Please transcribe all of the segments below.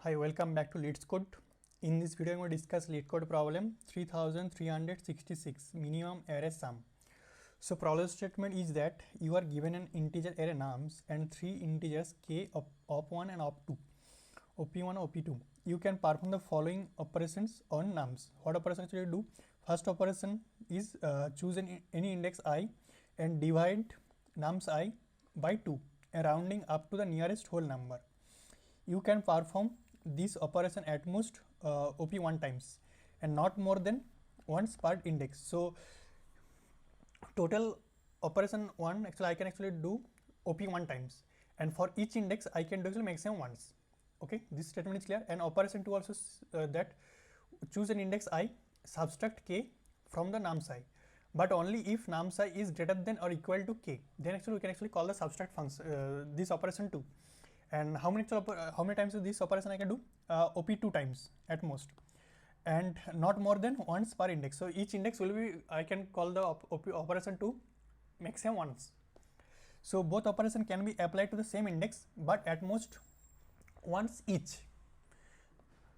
Hi, welcome back to LeetCode. In this video, I'm going to discuss LeetCode problem 3366 minimum array sum. So problem statement is that you are given an integer array nums and three integers k op1 and op2, op1 op2. You can perform the following operations on nums. What operation actually you do? First operation is choose any index I and divide nums I by 2 and rounding up to the nearest whole number. You can perform this operation at most op1 times and not more than once per index. So total operation 1 actually I can actually do op1 times, and for each index I can do actually maximum once. Okay, this statement is clear. And operation 2 also that choose an index I, subtract k from the nums I, but only if nums I is greater than or equal to k, then actually we can actually call the subtract function this operation 2. And how many times this operation I can do? op2 times at most, and not more than once per index. So each index will be, I can call the operation 2 maximum once. So both operation can be applied to the same index, but at most once each.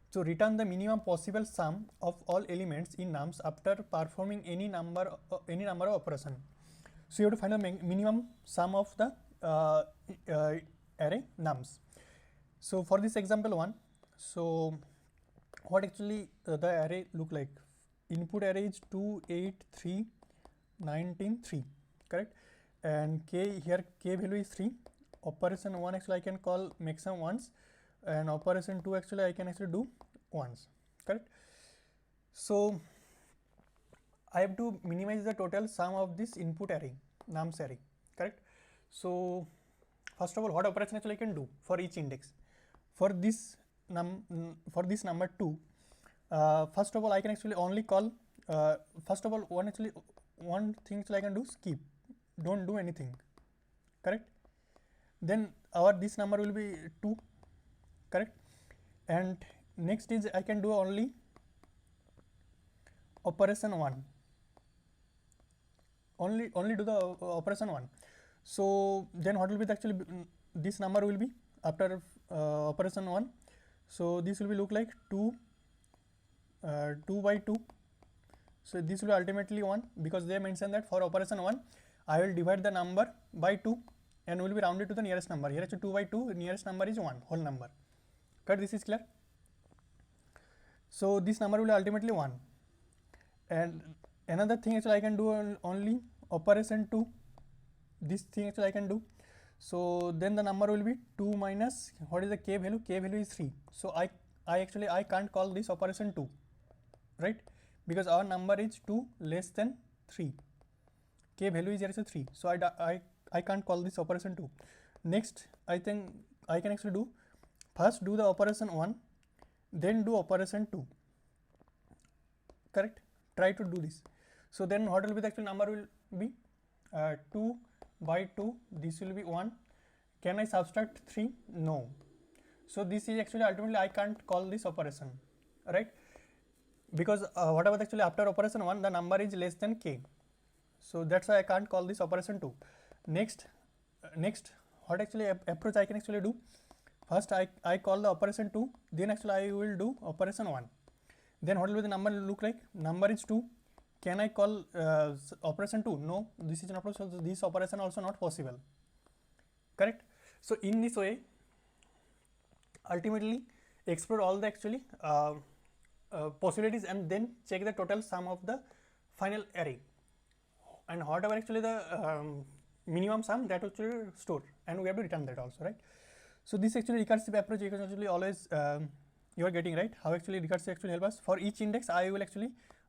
So return the minimum possible sum of all elements in nums after performing any number of operation. So you have to find the minimum sum of the array nums. So for this example 1, so what actually the array look like? Input array is 2, 8, 3, 19, 3, correct? And k here, k value is 3. Operation 1 actually I can call maximum once, and operation 2 actually I can actually do once, correct? So I have to minimize the total sum of this input array, nums array, correct? So first of all, what operation actually I can do for each index? For this number 2, first of all I can actually only call first of all one thing actually I can do, skip, don't do anything, correct? Then our this number will be 2, correct? And next is I can do only operation 1, only do the operation 1. So then what will be the actually this number will be after operation 1. So this will be look like 2 by 2. So this will be ultimately 1, because they mentioned that for operation 1 I will divide the number by 2 and will be rounded to the nearest number. Here actually 2 by 2, nearest number is 1, whole number, correct? This is clear. So this number will be ultimately 1. And another thing actually I can do only operation 2, this thing actually I can do. So then the number will be 2 minus, what is the k value? K value is 3. So I can't call this operation 2, right? Because our number is 2 less than 3. K value is actually 3. So I can't call this operation 2. Next, I think I can actually do, first do the operation 1, then do operation 2, correct? Try to do this. So then what will be the actual number will be 2 by 2, this will be 1. Can I subtract 3? No. So this is actually ultimately I can't call this operation, right? Because whatever actually after operation 1 the number is less than k. So that's why I can't call this operation 2. Next what actually approach I can actually do? First I call the operation 2, then actually I will do operation 1. Then what will be the number look like? Number is 2. Can I call operation 2? No, this is not possible. So this operation also not possible, correct? So in this way, ultimately explore all the actually possibilities and then check the total sum of the final array, and whatever actually the minimum sum that actually store, and we have to return that also, right? So this actually recursive approach you can actually always you are getting, right? How actually recursive actually help us for each index.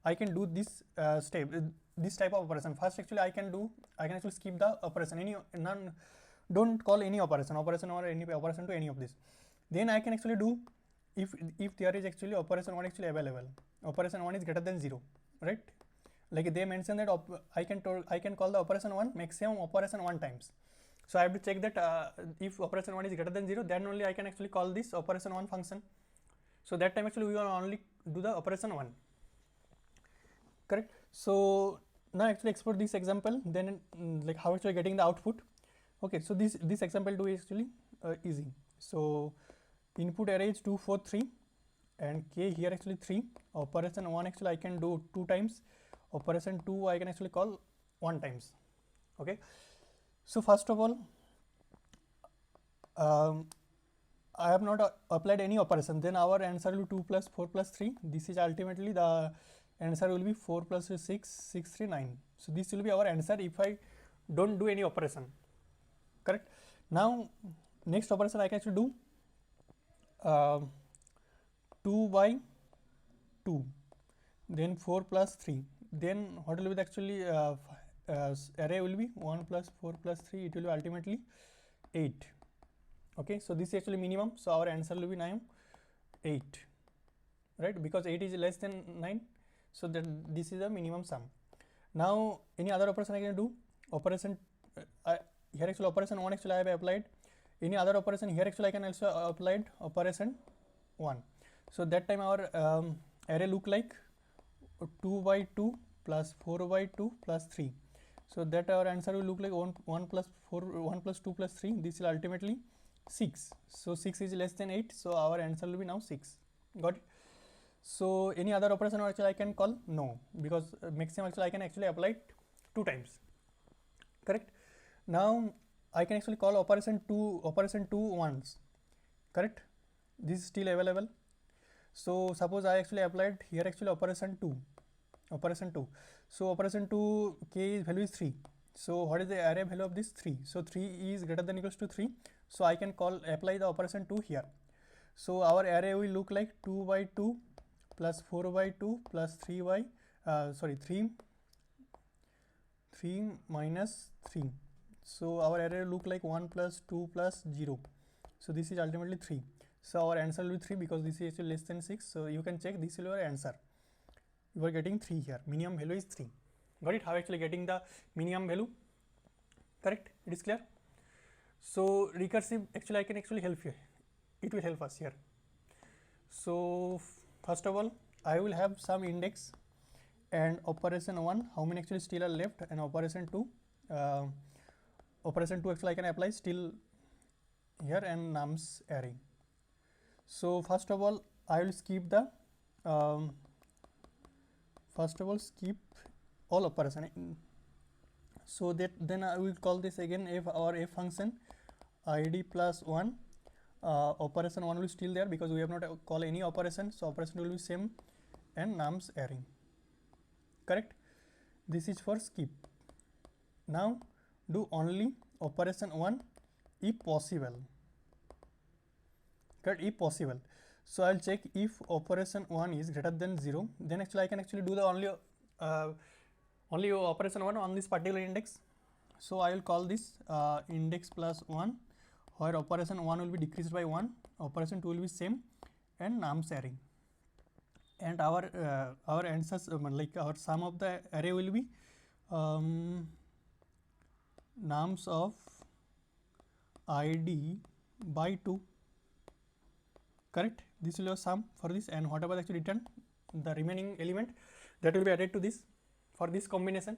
I can do this step, this type of operation. First actually I can actually skip the operation, don't call any operation or any operation to any of this. Then I can actually do, if there is actually operation 1 actually available, operation 1 is greater than 0, right? Like they mentioned that I can call the operation 1 maximum operation 1 times. So I have to check that if operation 1 is greater than 0, then only I can actually call this operation 1 function. So that time actually we will only do the operation 1, correct? So now actually explore this example, then like how actually getting the output. Okay, so this example 2 is actually easy. So input array is 2 4 3 and k here actually 3. Operation 1 actually I can do 2 times, operation 2 I can actually call 1 times. Okay, so first of all I have not applied any operation, then our answer will be 2 plus 4 plus 3. This is ultimately the answer will be 4 plus 6 6 3 9. So this will be our answer if I don't do any operation, correct. Now next operation I can actually do 2 by 2, then 4 plus 3, then what will be the actually array will be 1 plus 4 plus 3, it will be ultimately 8. Okay, so this is actually minimum, so our answer will be 9 8, right, because 8 is less than 9, so that this is the minimum sum. Now any other operation I can do, operation here actually operation 1 actually I have applied, any other operation here actually I can also applied operation 1. So that time our array look like 2 by 2 plus 4 by 2 plus 3. So that our answer will look like 1 plus 4, 1 plus 2 plus 3. This is ultimately 6. So 6 is less than 8. So our answer will be now 6. Got it? So any other operation actually I can call? No, because maximum actually I can actually apply it 2 times. Correct? Now I can actually call operation 2 once. Correct? This is still available. So suppose I actually applied here actually operation 2. So operation 2 k value is 3. So what is the array value of this? 3. So 3 is greater than equals to 3. So I can apply the operation 2 here. So our array will look like 2 by 2 plus 4 by 2 plus 3 by 3 minus 3. So our array will look like 1 plus 2 plus 0. So this is ultimately 3. So our answer will be 3 because this is actually less than 6. So you can check, this will be your answer. You are getting 3 here. Minimum value is 3. Got it? How actually getting the minimum value? Correct? It is clear? So recursive actually I can actually help you. It will help us here. So first of all I will have some index and operation 1, how many actually still are left, and operation 2 actually I can apply still here, and nums array. So first of all I will skip the skip all operation. So that then I will call this again f function id plus 1. Operation 1 will still there because we have not called any operation, so operation will be same, and nums array. Correct? This is for skip. Now do only operation 1 if possible. Correct? If possible. So I'll check if operation 1 is greater than 0, then actually I can actually do the only operation 1 on this particular index. So I will call this index plus 1, where operation 1 will be decreased by 1, operation 2 will be same, and nums array. And our answers like our sum of the array will be nums of id by 2. Correct? This will be a sum for this, and whatever actually return the remaining element, that will be added to this for this combination.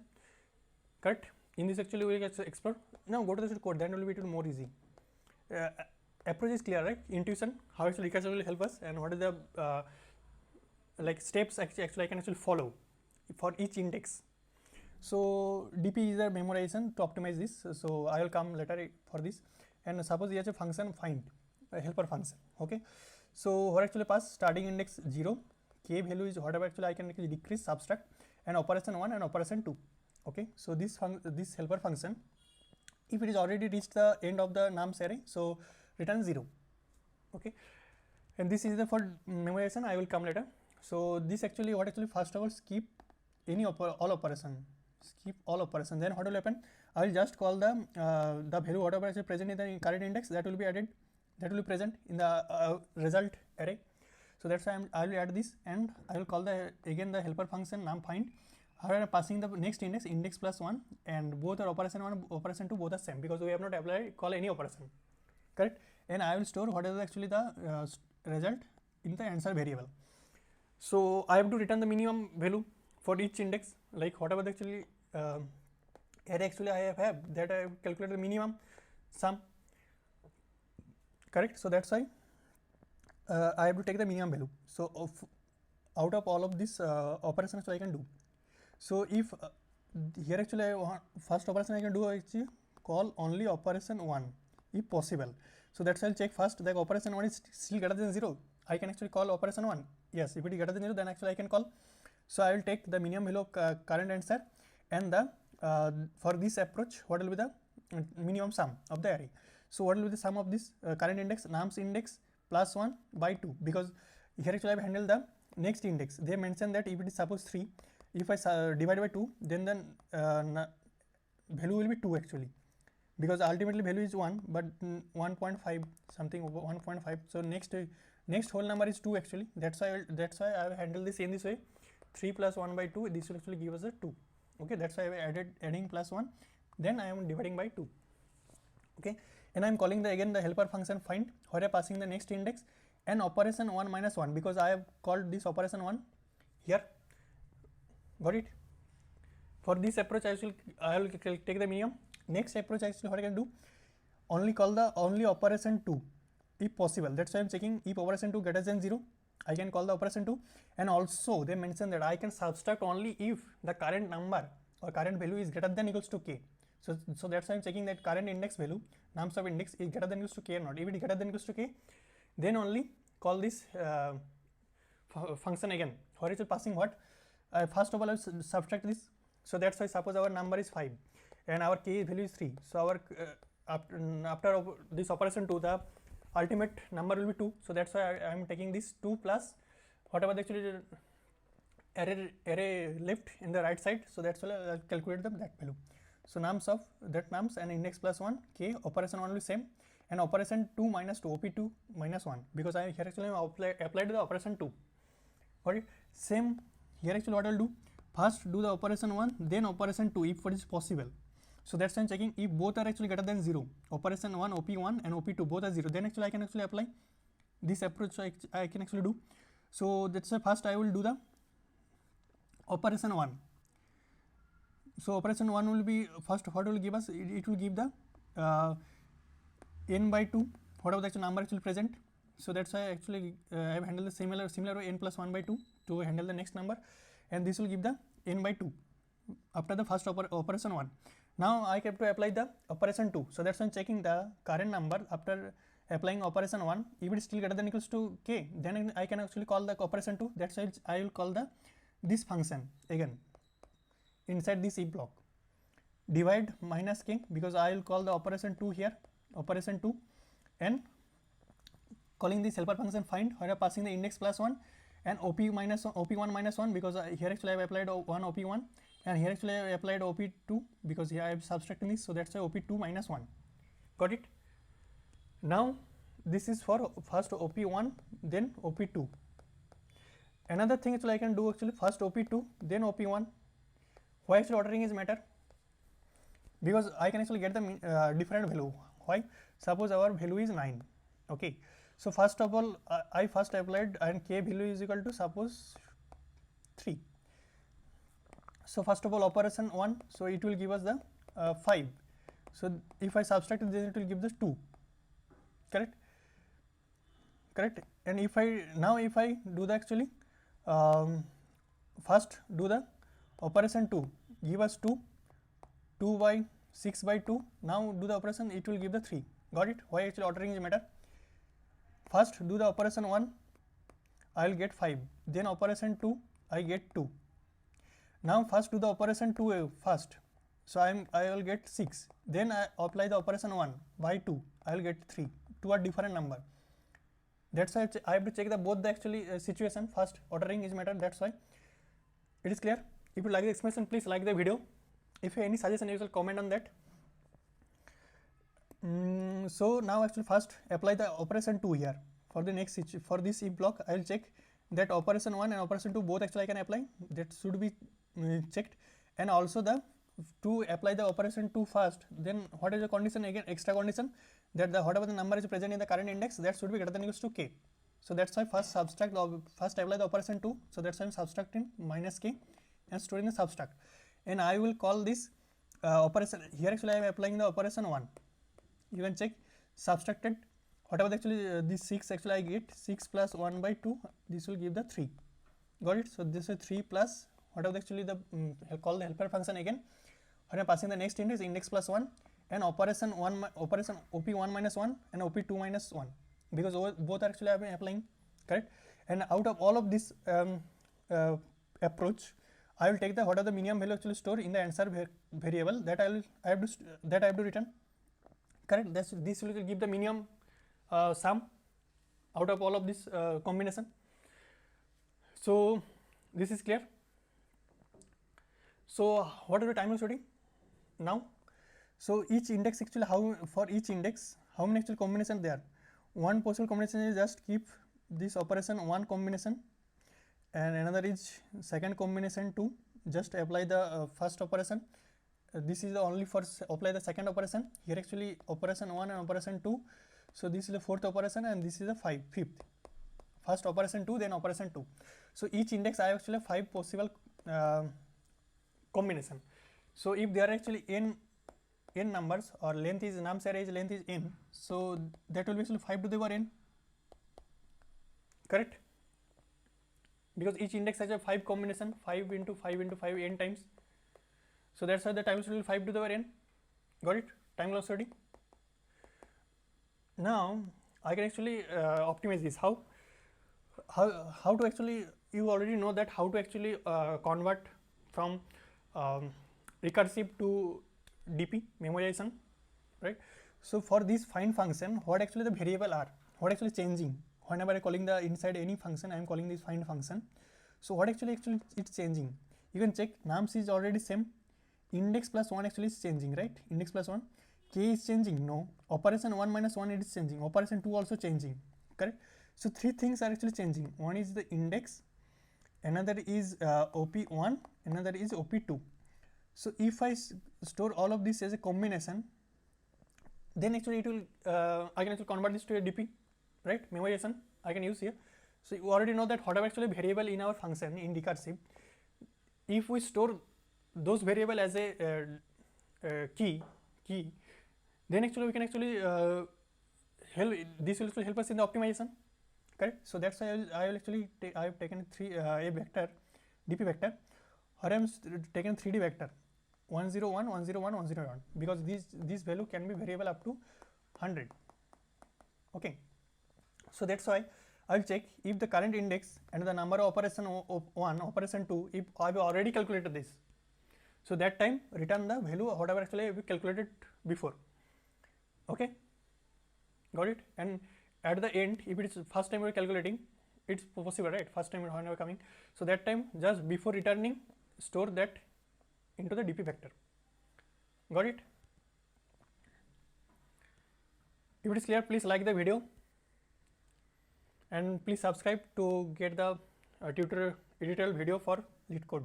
Correct? In this actually we will explore. Now go to the code, then will be more easy. Approach is clear, right? Intuition, how actually recursion will help us, and what is the like steps actually I can actually follow for each index. So DP is the memorization to optimize this. So I will come later for this. And suppose here is a function find, a helper function. Okay. So what actually pass starting index 0, k value is whatever actually I can actually decrease, subtract, and operation 1 and operation 2. Okay. So this helper function, if it is already reached the end of the nums array, so return 0. Okay. And this is the for memorization, I will come later. So this actually what actually first of all skip any all operation. Skip all operation. Then what will happen? I will just call the value whatever is present in the current index, that will be added, that will be present in the result array. So that's why I will add this, and I will call the again the helper function num find. However, passing the next index plus 1, and both are operation 1 operation 2 both are same because we have not applied call any operation. Correct? And I will store what is actually the result in the answer variable. So I have to return the minimum value for each index, like whatever the actually array actually I have, that I have calculated the minimum sum. Correct? So that's why I have to take the minimum value. So out of all of this operations I can do. So if here actually I want first operation I can do is call only operation 1 if possible. So that's why I'll check first that operation 1 is still greater than 0. I can actually call operation 1. Yes, if it is greater than 0, then actually I can call. So I will take the minimum value of current answer, and the for this approach what will be the minimum sum of the array. So what will be the sum of this current index nums index plus 1 by 2, because here actually I have handled the next index. They mentioned that if it is suppose 3, if I divide by 2, then the value will be 2 actually, because ultimately value is 1, but 1.5 something over 1.5. So next whole number is 2 actually. That's why I have handled this in this way. 3 plus 1 by 2, this will actually give us a 2. Okay, that's why I have adding plus 1, then I am dividing by 2. Okay, and I am calling again the helper function find, where I am passing the next index and operation 1 minus 1, because I have called this operation 1 here. Got it? For this approach I will take the minimum. Next approach actually what I can do, only call the only operation 2 if possible. That's why I am checking if operation 2 greater than 0, I can call the operation 2. And also they mentioned that I can subtract only if the current number or current value is greater than equals to k. So that's why I am checking that current index value, nums of index, is greater than equals to k or not. If it is greater than equals to k, then only call this function again, where it is passing what. First of all I will subtract this. So that's why suppose our number is 5 and our k value is 3. So our after this operation 2, the ultimate number will be 2. So that's why I am taking this 2 plus whatever the actually array left in the right side. So that's why I will calculate that value. So nums of that nums and index plus 1, k, operation 1 will be same, and operation 2 minus 2, op2 minus 1, because I here actually applied the operation 2. Got it? Same here actually what I will do, first do the operation 1, then operation 2 if it is possible. So that's why I am checking if both are actually greater than 0, operation 1 op1 and op2 both are 0, then actually I can actually apply this approach. I can actually do. So that's why first I will do the operation 1. So operation 1 will be first, what will give us, it will give the n by 2, whatever the actual number actually present. So that's why actually I have handled the similar way, n plus 1 by 2 to handle the next number, and this will give the n by 2 after the first operation 1. Now I have to apply the operation 2. So that's why I am checking the current number after applying operation 1. If it is still greater than equals to k, then I can actually call the operation 2. That's why I will call this function again inside this if block, divide minus k, because I will call the operation 2 here, operation 2, and calling this helper function find, where I am passing the index plus 1 and op1 minus 1, because here actually I have applied 1 op1, and here actually I have applied op2, because here I am subtracting this. So that's why op2 minus 1. Got it? Now this is for first op1 then op2. Another thing actually I can do actually first op2 then op1. Why actually ordering is matter? Because I can actually get the different value. Why? Suppose our value is 9. Okay. So first of all I first applied, and k value is equal to suppose 3. So first of all operation 1, so it will give us the 5. So if I subtract it, then it will give the 2. Correct? Correct. And if I do the actually first do the operation 2, give us 2 by 6 by 2. Now do the operation, it will give the 3. Got it? Why actually ordering is matter? First do the operation 1, I will get 5, then operation 2 I get 2. Now first do the operation 2 first, so I will get 6, then I apply the operation 1 by 2, I will get 3. 2 are different number. That's why I have to check the both the actually situation. First ordering is matter. That's why it is clear. If you like the explanation, please like the video. If you have any suggestion, you will comment on that. So now actually first apply the operation 2 here. For the next for this if block, I will check that operation 1 and operation 2 both actually I can apply. That should be checked. And also to apply the operation 2 first, then what is the condition again, extra condition, that whatever the number is present in the current index, that should be greater than equals to k. So that's why first apply the operation 2. So that's why I am subtracting minus k and storing the subtract. And I will call this operation here actually I am applying the operation 1. You can check subtracted whatever actually this 6 actually I get 6 plus 1 by 2, this will give the 3. Got it? So this is 3 plus whatever actually the call the helper function again. When I am passing the next index plus 1 and operation operation op1 minus 1 and op2 minus 1, because both are actually I am applying, correct? And out of all of this approach, I will take the what are the minimum value actually stored in the answer variable that I have to return, correct? This will give the minimum sum out of all of this combination. So this is clear. So what are the time shooting now? So each index actually for each index how many actual combinations there? One possible combination is just keep this operation one combination, and another is second combination 2, just apply the first operation. This is only for apply the second operation. Here actually operation 1 and operation 2. So this is the fourth operation and this is the fifth. First operation 2, then operation 2. So each index I have actually 5 possible combination. So if there are actually n numbers, or length is nums array length is n, so that will be actually 5 to the power n, correct? Because each index has a 5 combination, 5 into 5 into 5 n times. So that's why the time will be 5 to the power n. Got it? Time loss study. Now I can actually optimize this. How to actually, you already know that how to actually convert from recursive to DP memoization, right? So for this find function, what actually the variable are, what actually changing whenever I calling the inside any function, I am calling this find function. So what actually it's changing, you can check. Nums is already same, index plus 1 actually is changing, right? Index plus 1, k is changing, no. Operation 1 minus 1 it is changing, operation 2 also changing, correct? So 3 things are actually changing. One is the index, another is op1, another is op2. So if I store all of this as a combination, then actually it will I can actually convert this to a DP, right? Memoization I can use here. So you already know that whatever actually variable in our function in recursive, if we store those variable as a key, then actually we can actually this will actually help us in the optimization, correct? So that's why I will actually I have taken a vector, DP vector, or I am taken 3D vector 101, 101, 101, because this value can be variable up to 100. Okay, so that's why I will check if the current index and the number of operation 1, operation 2, if I have already calculated this, so that time return the value whatever actually we calculated before. Okay, got it? And at the end, if it is first time we are calculating, it's possible, right? First time whenever coming, so that time just before returning, store that into the DP vector. Got it? If it is clear, please like the video and please subscribe to get the tutorial video for LeetCode.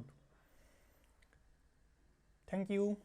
Thank you.